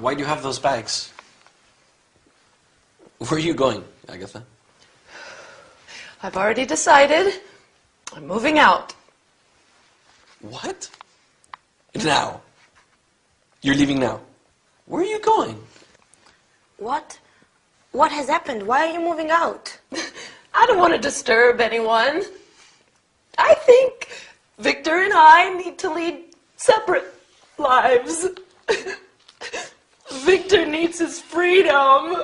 why do you have those bags? Where are you going, Agatha? I've already decided. I'm moving out. What? Now? You're leaving now? Where are you going? What? What has happened? Why are you moving out? I don't want to disturb anyone. I think Victor and I need to lead separate lives. Victor needs his freedom.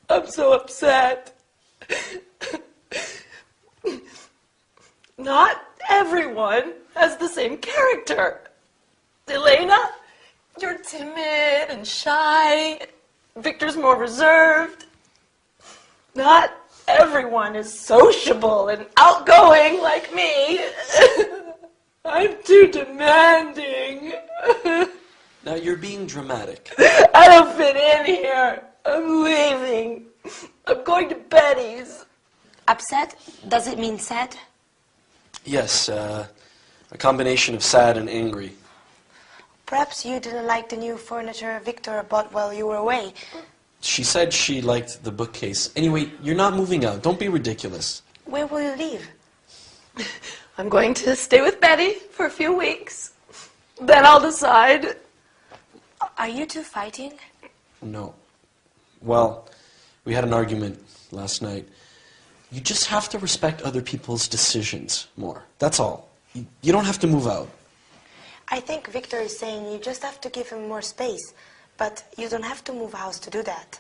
I'm so upset. Not everyone has the same character. Elena, you're timid and shy. Victor's more reserved. Not everyone is sociable and outgoing like me. I'm too demanding. Now you're being dramatic. I don't fit in here. I'm leaving. I'm going to Betty's. Upset? Does it mean sad? Yes, a combination of sad and angry. Perhaps you didn't like the new furniture Victor bought while you were away. She said she liked the bookcase. Anyway, you're not moving out. Don't be ridiculous. Where will you leave? I'm going to stay with Betty for a few weeks. Then I'll decide. Are you two fighting? No. Well, we had an argument last night. You just have to respect other people's decisions more. That's all. You don't have to move out. I think Victor is saying you just have to give him more space. But you don't have to move house to do that.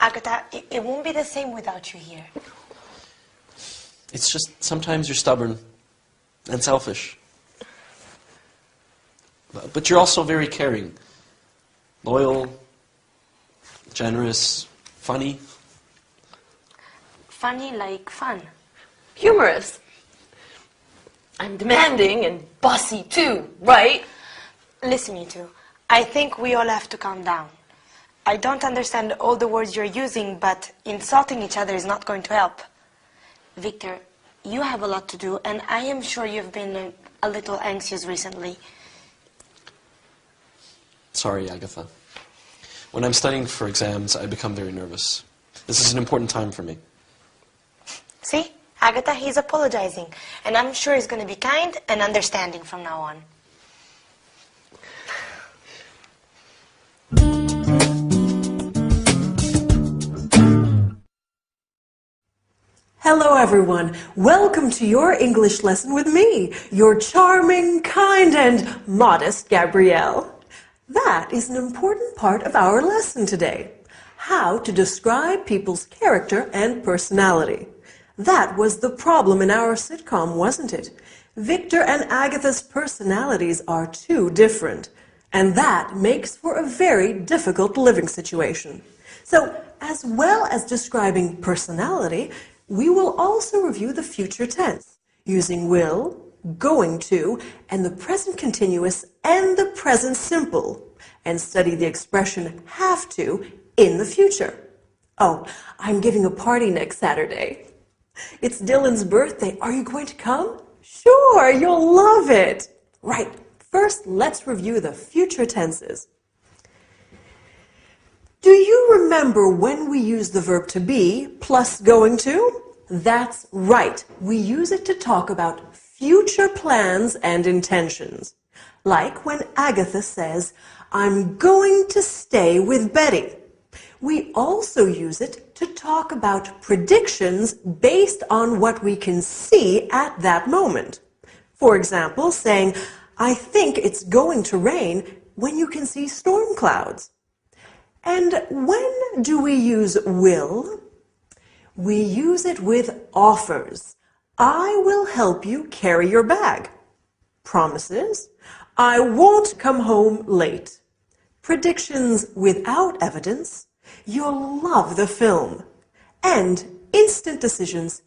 Agatha, it won't be the same without you here. It's just sometimes you're stubborn and selfish. But you're also very caring. Loyal, generous, funny. Funny like fun. Humorous. I'm demanding and bossy too, right? Listen, you two. I think we all have to calm down. I don't understand all the words you're using, but insulting each other is not going to help. Victor, you have a lot to do, and I am sure you've been a little anxious recently. Sorry, Agatha. When I'm studying for exams, I become very nervous. This is an important time for me. See? Agatha, he's apologizing, and I'm sure he's going to be kind and understanding from now on. Hello everyone, welcome to your English lesson with me, your charming, kind and modest Gabrielle. That is an important part of our lesson today, how to describe people's character and personality. That was the problem in our sitcom, wasn't it? Victor and Agatha's personalities are too different, and that makes for a very difficult living situation. So, as well as describing personality, we will also review the future tense, using will, going to, and the present continuous and the present simple, and study the expression have to in the future. Oh, I'm giving a party next Saturday. It's Dylan's birthday. Are you going to come? Sure, you'll love it. Right, first let's review the future tenses. Do you remember when we use the verb to be plus going to? That's right. We use it to talk about future plans and intentions. Like when Agatha says, I'm going to stay with Betty. We also use it to talk about predictions based on what we can see at that moment. For example, saying, I think it's going to rain when you can see storm clouds. And when do we use will? We use it with offers. I will help you carry your bag. Promises. I won't come home late. Predictions without evidence. You'll love the film. And instant decisions.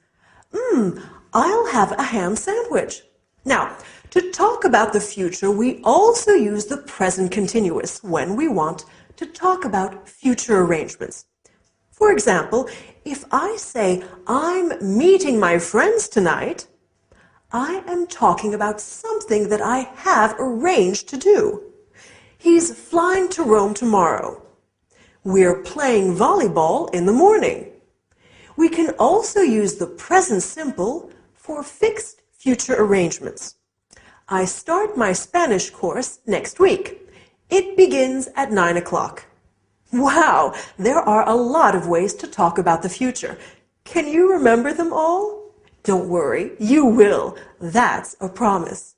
I'll have a ham sandwich. Now, to talk about the future, we also use the present continuous when we want to talk about future arrangements. For example, if I say, I'm meeting my friends tonight, I am talking about something that I have arranged to do. He's flying to Rome tomorrow. We're playing volleyball in the morning. We can also use the present simple for fixed future arrangements. I start my Spanish course next week. It begins at 9 o'clock. Wow, there are a lot of ways to talk about the future. Can you remember them all? Don't worry, you will. That's a promise.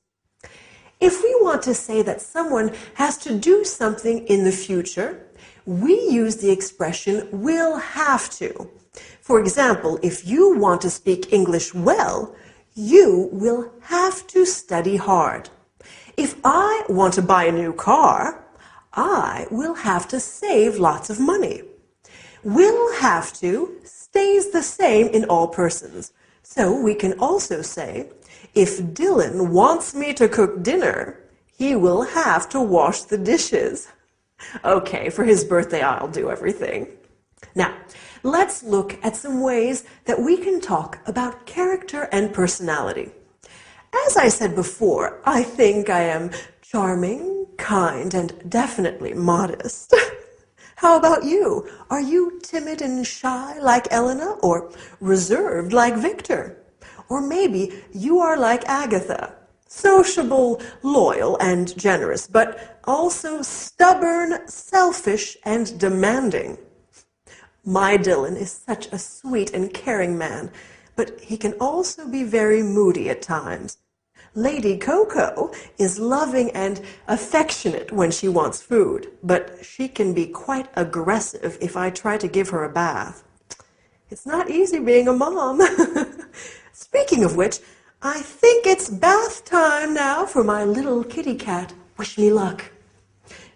If we want to say that someone has to do something in the future, we use the expression will have to. For example, if you want to speak English well, you will have to study hard. If I want to buy a new car, I will have to save lots of money. Will have to stays the same in all persons. So we can also say, if Dylan wants me to cook dinner, he will have to wash the dishes. Okay, for his birthday, I'll do everything. Now, let's look at some ways that we can talk about character and personality. As I said before, I think I am charming, kind, and definitely modest. How about you? Are you timid and shy like Elena, or reserved like Victor? Or maybe you are like Agatha, sociable, loyal, and generous, but also stubborn, selfish, and demanding. My Dylan is such a sweet and caring man, but he can also be very moody at times. Lady Coco is loving and affectionate when she wants food, but she can be quite aggressive if I try to give her a bath. It's not easy being a mom. Speaking of which, I think it's bath time now for my little kitty cat. Wish me luck.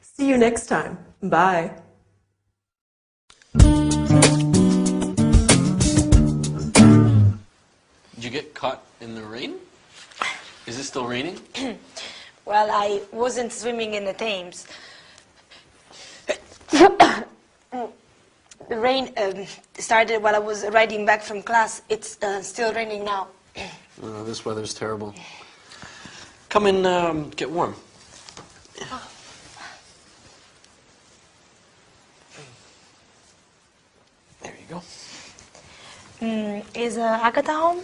See you next time. Bye. Did you get caught in the rain? Is it still raining? Well, I wasn't swimming in the Thames. The rain started while I was riding back from class. It's still raining now. Oh, this weather's terrible. Come and get warm. There you go. Is Agatha home?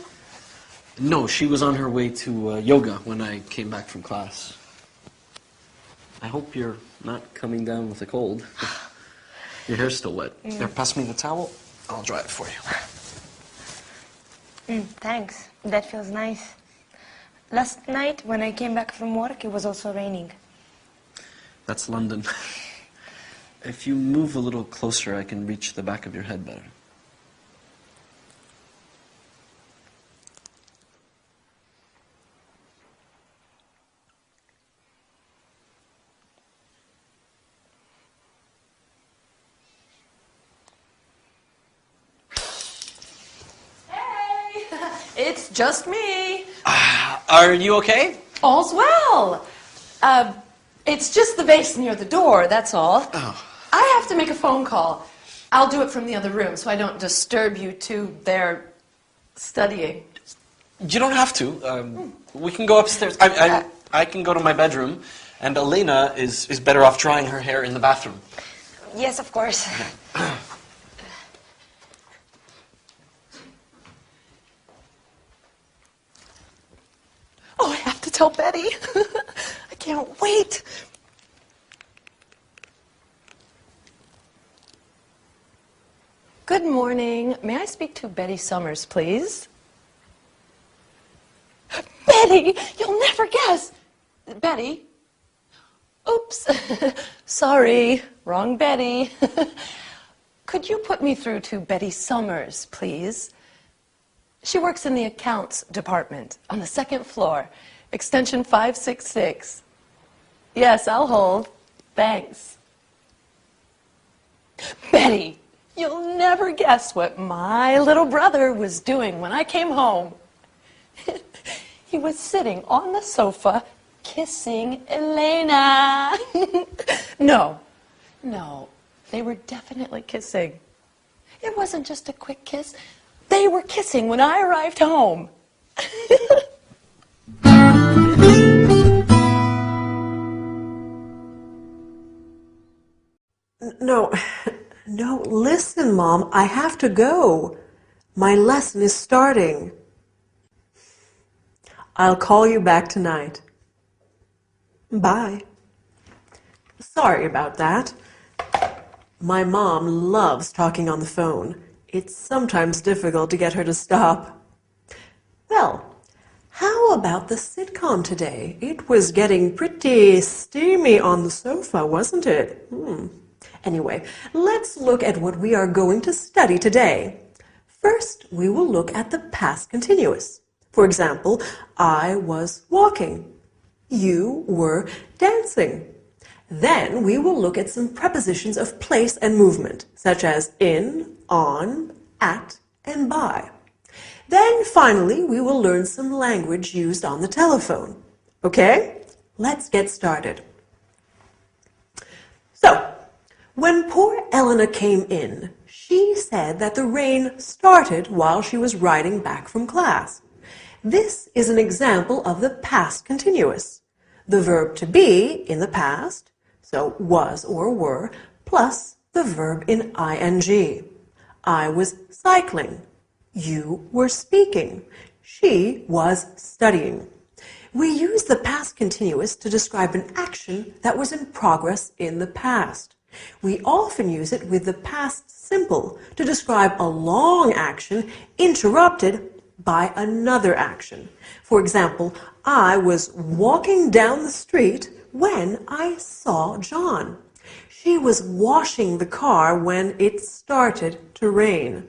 No, she was on her way to yoga when I came back from class. I hope you're not coming down with a cold. Your hair's still wet. Here, pass me the towel. I'll dry it for you. Thanks. That feels nice. Last night, when I came back from work, it was also raining. That's London. If you move a little closer, I can reach the back of your head better. It's just me. Are you okay? All's well. It's just the vase near the door, that's all. Oh. I have to make a phone call. I'll do it from the other room so I don't disturb you two there studying. You don't have to. We can go upstairs. I can go to my bedroom, and Elena is better off drying her hair in the bathroom. Yes, of course. Oh, I have to tell Betty. I can't wait. Good morning. May I speak to Betty Summers, please? Betty, you'll never guess. Betty? Oops. Sorry, wrong Betty. Could you put me through to Betty Summers, please? She works in the accounts department on the second floor, extension 566. Yes, I'll hold. Thanks. Betty, you'll never guess what my little brother was doing when I came home. He was sitting on the sofa kissing Elena. No, they were definitely kissing. It wasn't just a quick kiss. They were kissing when I arrived home. no. No, listen, Mom. I have to go. My lesson is starting. I'll call you back tonight. Bye. Sorry about that. My mom loves talking on the phone. It's sometimes difficult to get her to stop. Well, how about the sitcom today? It was getting pretty steamy on the sofa, wasn't it? Anyway, let's look at what we are going to study today. First, we will look at the past continuous. For example, I was walking. You were dancing. Then we will look at some prepositions of place and movement, such as in, on, at, and by. Then finally, we will learn some language used on the telephone. Okay? Let's get started. So, when poor Elena came in, she said that the rain started while she was riding back from class. This is an example of the past continuous. The verb to be in the past, so was or were, plus the verb in ing. I was cycling. You were speaking. She was studying. We use the past continuous to describe an action that was in progress in the past. We often use it with the past simple to describe a long action interrupted by another action. For example, I was walking down the street when I saw John. She was washing the car when it started to rain.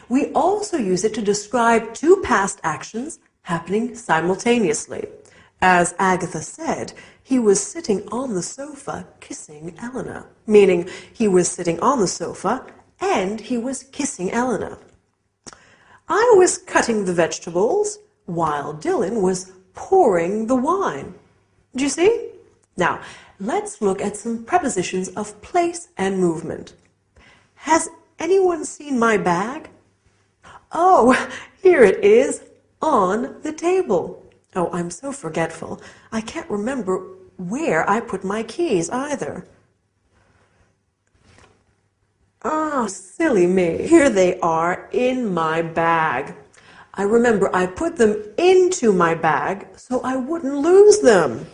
We also use it to describe two past actions happening simultaneously. As Agatha said, he was sitting on the sofa kissing Elena, meaning he was sitting on the sofa and he was kissing Elena. I was cutting the vegetables while Dylan was pouring the wine. Do you see? Now, let's look at some prepositions of place and movement. Has anyone seen my bag? Oh, here it is on the table. Oh, I'm so forgetful. I can't remember where I put my keys either. Oh, silly me. Here they are in my bag. I remember I put them into my bag so I wouldn't lose them.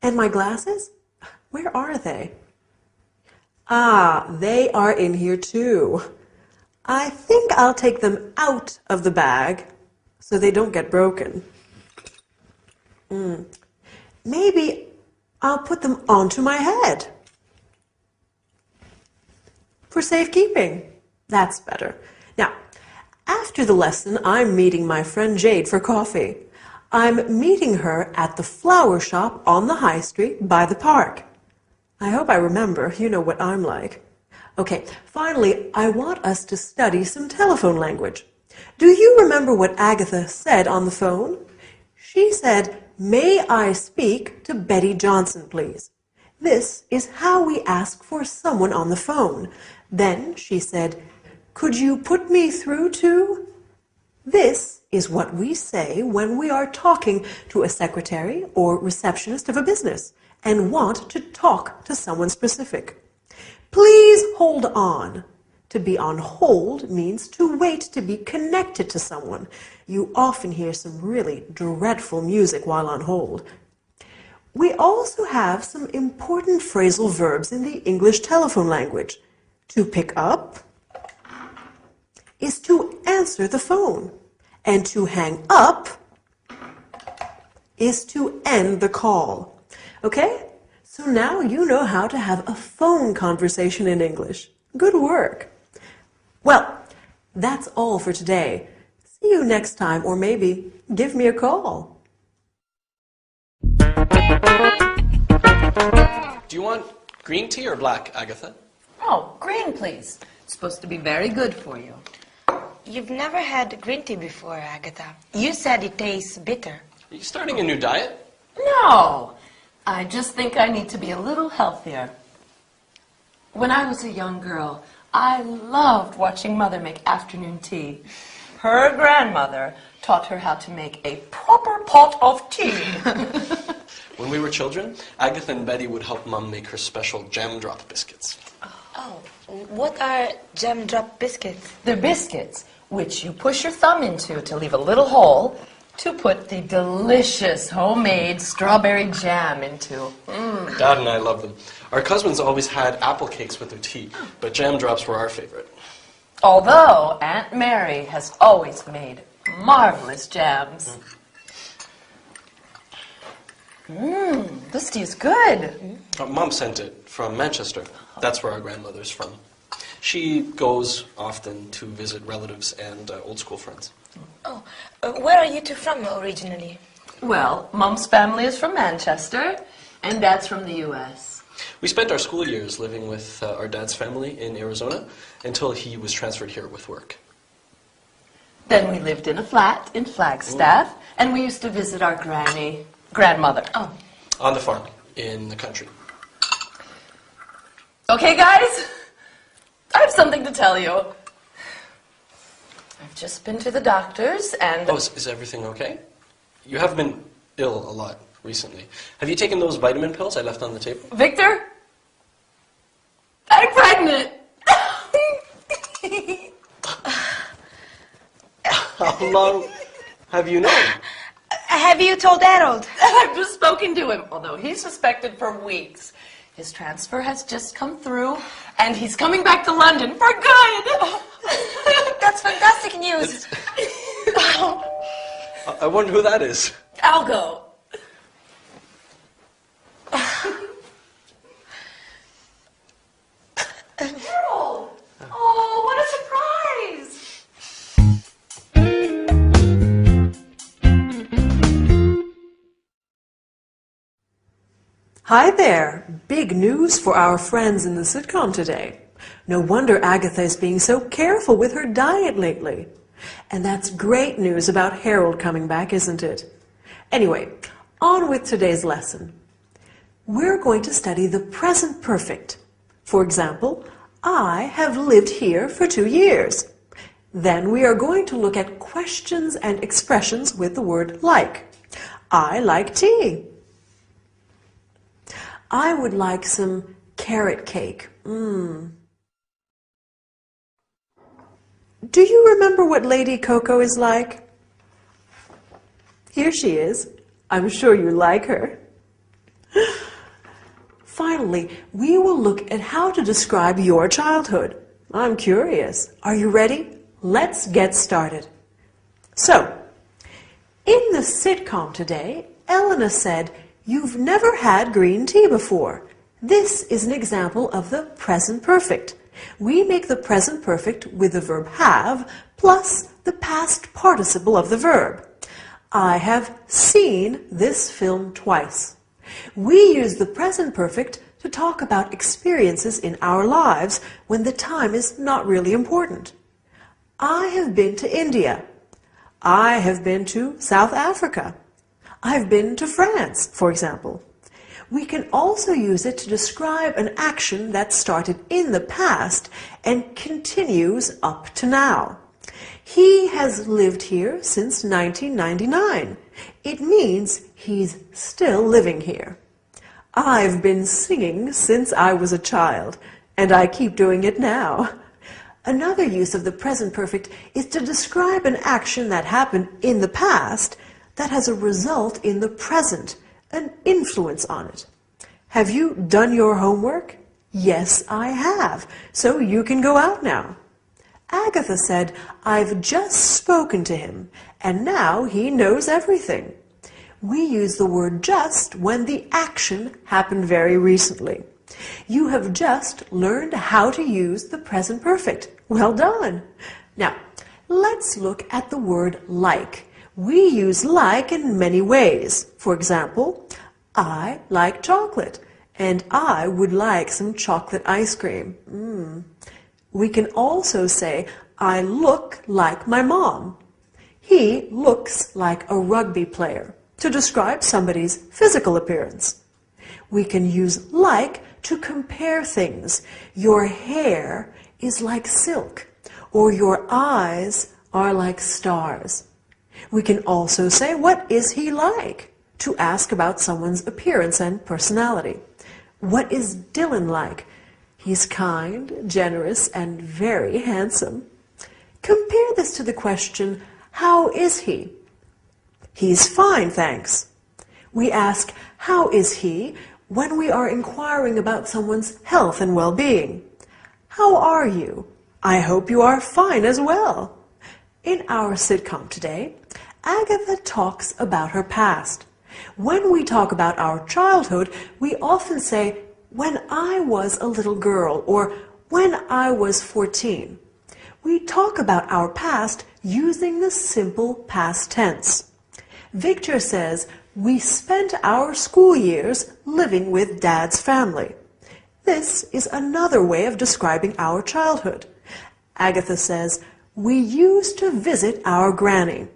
And my glasses? Where are they? Ah, they are in here too. I think I'll take them out of the bag so they don't get broken. Maybe I'll put them onto my head. For safekeeping. That's better. Now, after the lesson, I'm meeting my friend Jade for coffee. I'm meeting her at the flower shop on the high street by the park. I hope I remember. You know what I'm like. Okay, finally, I want us to study some telephone language. Do you remember what Agatha said on the phone? She said, "May I speak to Betty Johnson, please?" This is how we ask for someone on the phone. Then she said, "Could you put me through to?" This is what we say when we are talking to a secretary or receptionist of a business and want to talk to someone specific. Please hold on. To be on hold means to wait to be connected to someone. You often hear some really dreadful music while on hold. We also have some important phrasal verbs in the English telephone language. To pick up is to answer the phone, and to hang up is to end the call. Okay? So now you know how to have a phone conversation in English. Good work. Well, that's all for today. See you next time, or maybe give me a call. Do you want green tea or black, Agatha? Oh, green, please. It's supposed to be very good for you. You've never had green tea before, Agatha. You said it tastes bitter. Are you starting a new diet? No, I just think I need to be a little healthier. When I was a young girl, I loved watching Mother make afternoon tea. Her grandmother taught her how to make a proper pot of tea. When we were children, Agatha and Betty would help Mum make her special jam drop biscuits. Oh, what are jam drop biscuits? They're biscuits, which you push your thumb into to leave a little hole to put the delicious homemade strawberry jam into. Dad and I love them. Our cousins always had apple cakes with their tea, but jam drops were our favorite. Although Aunt Mary has always made marvelous jams. This tea is good. Mom sent it from Manchester. That's where our grandmother's from. She goes often to visit relatives and old school friends. Oh, where are you two from originally? Well, Mom's family is from Manchester, and Dad's from the U.S. We spent our school years living with our dad's family in Arizona until he was transferred here with work. Then we lived in a flat in Flagstaff, and we used to visit our grandmother. Oh, On the farm, in the country. Okay, guys, I have something to tell you. I've just been to the doctor's, and... Oh, is everything okay? You have been ill a lot recently. Have you taken those vitamin pills I left on the table? Victor, I'm pregnant. How long have you known? have you told Harold? I've just spoken to him, although he's suspected for weeks. His transfer has just come through, and he's coming back to London for good. That's fantastic news. I wonder who that is. I'll go. Harold! Oh, what a surprise! Hi there! Big news for our friends in the sitcom today. No wonder Agatha is being so careful with her diet lately. And that's great news about Harold coming back, isn't it? Anyway, on with today's lesson. We're going to study the present perfect. For example, I have lived here for 2 years. Then we are going to look at questions and expressions with the word like. I like tea. I would like some carrot cake. Do you remember what Lady Coco is like? Here she is. I'm sure you like her. Finally, we will look at how to describe your childhood. I'm curious. Are you ready? Let's get started. So, in the sitcom today, Elena said, "You've never had green tea before." This is an example of the present perfect. We make the present perfect with the verb have plus the past participle of the verb. I have seen this film twice. We use the present perfect to talk about experiences in our lives when the time is not really important. I have been to India. I have been to South Africa. I've been to France, for example. We can also use it to describe an action that started in the past and continues up to now. He has lived here since 1999. It means he's still living here. I've been singing since I was a child, and I keep doing it now. Another use of the present perfect is to describe an action that happened in the past that has a result in the present, an influence on it. Have you done your homework? Yes, I have. So you can go out now. Agatha said, I've just spoken to him, and now he knows everything. We use the word just when the action happened very recently. You have just learned how to use the present perfect. Well done. Now, let's look at the word like. We use like in many ways. For example, I like chocolate, and I would like some chocolate ice cream. We can also say, I look like my mom. He looks like a rugby player, to describe somebody's physical appearance. We can use like to compare things. Your hair is like silk, or your eyes are like stars. We can also say, what is he like? to ask about someone's appearance and personality. What is Dylan like? He's kind, generous, and very handsome. Compare this to the question, how is he? He's fine, thanks. We ask, how is he, when we are inquiring about someone's health and well-being. How are you? I hope you are fine as well. In our sitcom today, Agatha talks about her past. When we talk about our childhood, we often say, when I was a little girl, or when I was 14. We talk about our past using the simple past tense. Victor says, we spent our school years living with Dad's family. This is another way of describing our childhood. Agatha says, we used to visit our granny.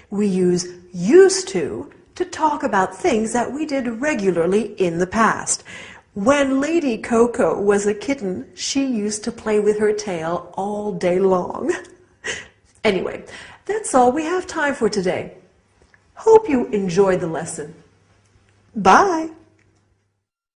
We use used to talk about things that we did regularly in the past. When Lady Coco was a kitten, she used to play with her tail all day long. Anyway, that's all we have time for today. Hope you enjoyed the lesson. Bye!